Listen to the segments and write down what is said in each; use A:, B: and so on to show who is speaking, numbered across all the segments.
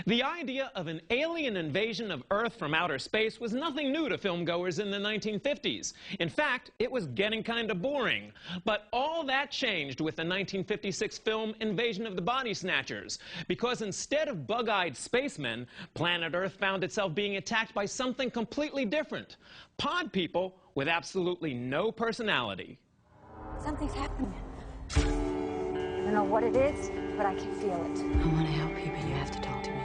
A: The idea of an alien invasion of Earth from outer space was nothing new to filmgoers in the 1950s. In fact, it was getting kind of boring. But all that changed with the 1956 film Invasion of the Body Snatchers, because instead of bug-eyed spacemen, planet Earth found itself being attacked by something completely different. Pod people with absolutely no personality.
B: Something's happening. I don't know what it is, but I can feel it.
C: I want to help you, but you have to talk to me.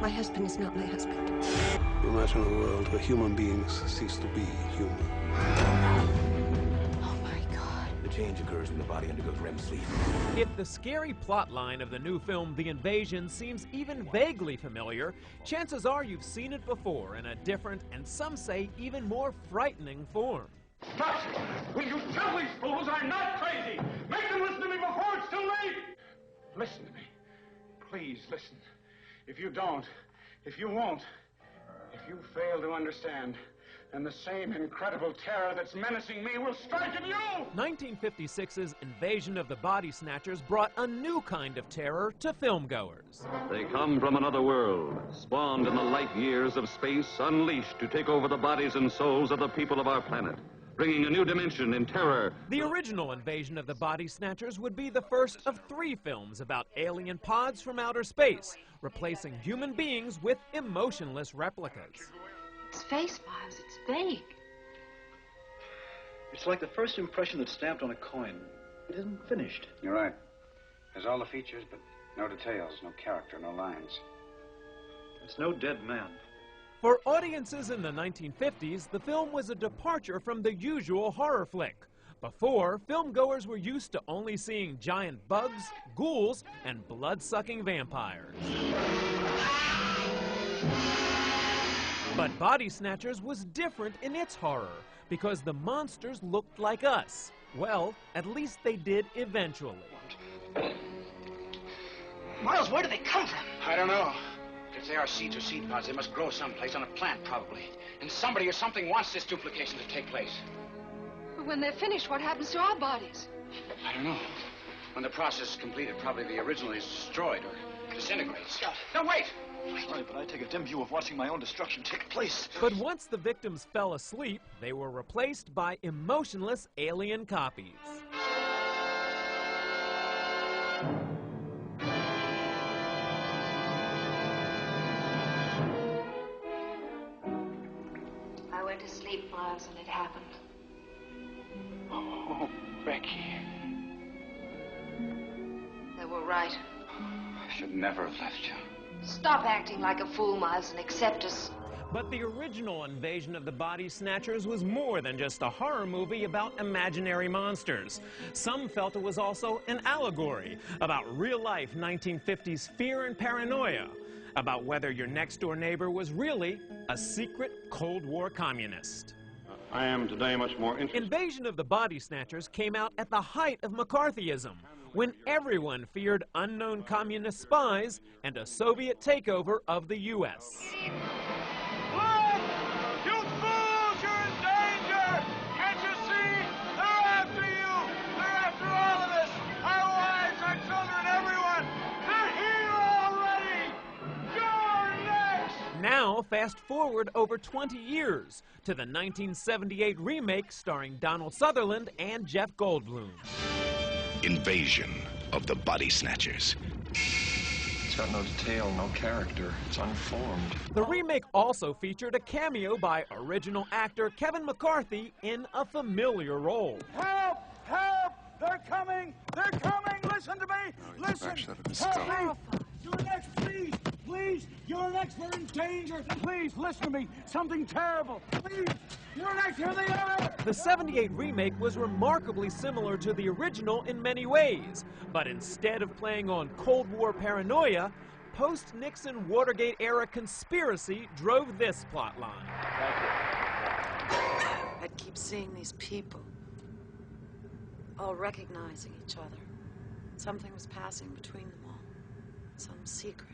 B: My husband is not my husband.
D: Imagine a world where human beings cease to be human.
C: Oh my God.
E: The change occurs when the body undergoes REM sleep.
A: If the scary plot line of the new film The Invasion seems even vaguely familiar, chances are you've seen it before in a different and some say even more frightening form.
F: Doctor, will you tell these fools I'm not crazy? Make them listen to me before it's too late! Listen to me. Please listen. If you don't, if you won't, if you fail to understand, then the same incredible terror that's menacing me will strike at you!
A: 1956's Invasion of the Body Snatchers brought a new kind of terror to filmgoers.
G: They come from another world, spawned in the light years of space, unleashed to take over the bodies and souls of the people of our planet, bringing a new dimension in terror.
A: The original Invasion of the Body Snatchers would be the first of 3 films about alien pods from outer space, replacing human beings with emotionless replicas.
C: It's face, Miles. It's vague.
H: It's like the first impression that's stamped on a coin. It isn't finished.
I: You're right. There's all the features, but no details, no character, no lines.
H: It's no dead man.
A: For audiences in the 1950s, the film was a departure from the usual horror flick. Before, filmgoers were used to only seeing giant bugs, ghouls, and blood-sucking vampires. But Body Snatchers was different in its horror, because the monsters looked like us. Well, at least they did eventually.
J: Miles, where do they come from?
I: I don't know. If they are seeds or seed pods, they must grow someplace on a plant, probably. And somebody or something wants this duplication to take place.
B: But when they're finished, what happens to our bodies?
I: I don't know. When the process is completed, probably the original is destroyed or disintegrates. No, wait!
H: Sorry, but I take a dim view of watching my own destruction take place.
A: But once the victims fell asleep, they were replaced by emotionless alien copies.
C: I went to sleep, Miles, and it happened.
I: Oh, Becky.
C: They were right.
I: I should never have left you.
C: Stop acting like a fool, Miles, and accept us.
A: But the original Invasion of the Body Snatchers was more than just a horror movie about imaginary monsters. Some felt it was also an allegory about real-life 1950s fear and paranoia, about whether your next-door neighbor was really a secret Cold War communist.
F: I am today much more interested.
A: Invasion of the Body Snatchers came out at the height of McCarthyism, when everyone feared unknown communist spies and a Soviet takeover of the U.S.
F: Look! You fools! You're in danger! Can't you see? They're after you! They're after all of us! Our wives, our children, everyone! They're here already! You're next!
A: Now, fast forward over 20 years to the 1978 remake starring Donald Sutherland and Jeff Goldblum.
E: Invasion of the Body Snatchers.
H: It's got no detail, no character. It's unformed.
A: The remake also featured a cameo by original actor Kevin McCarthy in a familiar role.
F: Help! Help! They're coming! They're coming! Listen to me! Listen! Help me! You're next, please! Please! You're next! We're in danger! Please, listen to me! Something terrible! Please! You're next! Here they are!
A: The 78 remake was remarkably similar to the original in many ways, but instead of playing on Cold War paranoia, post-Nixon Watergate-era conspiracy drove this plotline.
C: I'd keep seeing these people, all recognizing each other. Something was passing between them all. Some secret.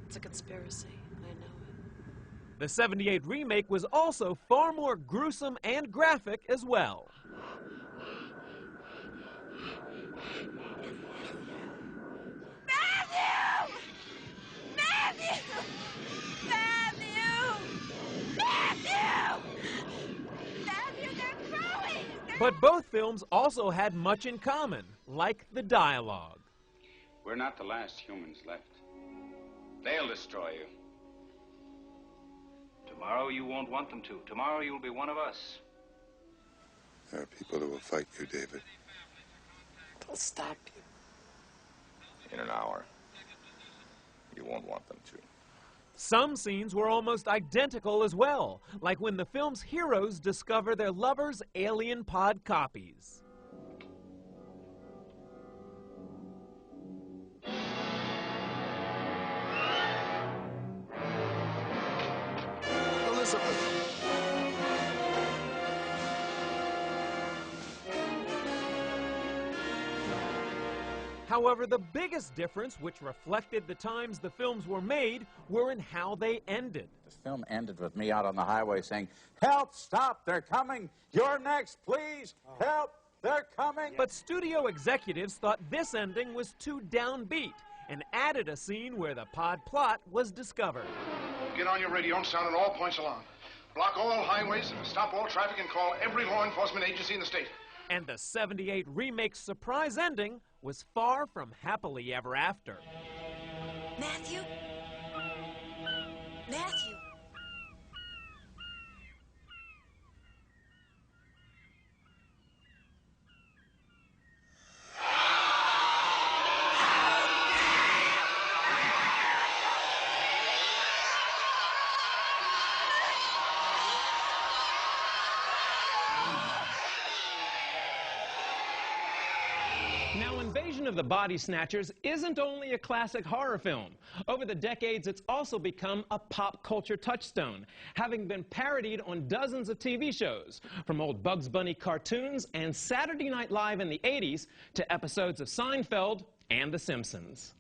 C: It's a conspiracy. I know it.
A: The 78 remake was also far more gruesome and graphic as well. But both films also had much in common, like the dialogue.
I: We're not the last humans left. They'll destroy you.
K: Tomorrow you won't want them to. Tomorrow you'll be one of us.
L: There are people who will fight you, David.
C: They'll stop you.
H: In an hour. You won't want them to.
A: Some scenes were almost identical as well, like when the film's heroes discover their lovers' alien pod copies.
L: Elizabeth!
A: However, the biggest difference, which reflected the times the films were made, were in how they ended.
M: The film ended with me out on the highway saying, "Help, stop, they're coming, you're next, please, help, they're coming."
A: But studio executives thought this ending was too downbeat and added a scene where the pod plot was discovered.
F: Get on your radio and sound at all points along. Block all highways, stop all traffic, and call every law enforcement agency in the state.
A: And the '78 remake's surprise ending was far from happily ever after.
C: Matthew? Matthew?
A: Now, Invasion of the Body Snatchers isn't only a classic horror film. Over the decades, it's also become a pop culture touchstone, having been parodied on dozens of TV shows, from old Bugs Bunny cartoons and Saturday Night Live in the '80s to episodes of Seinfeld and The Simpsons.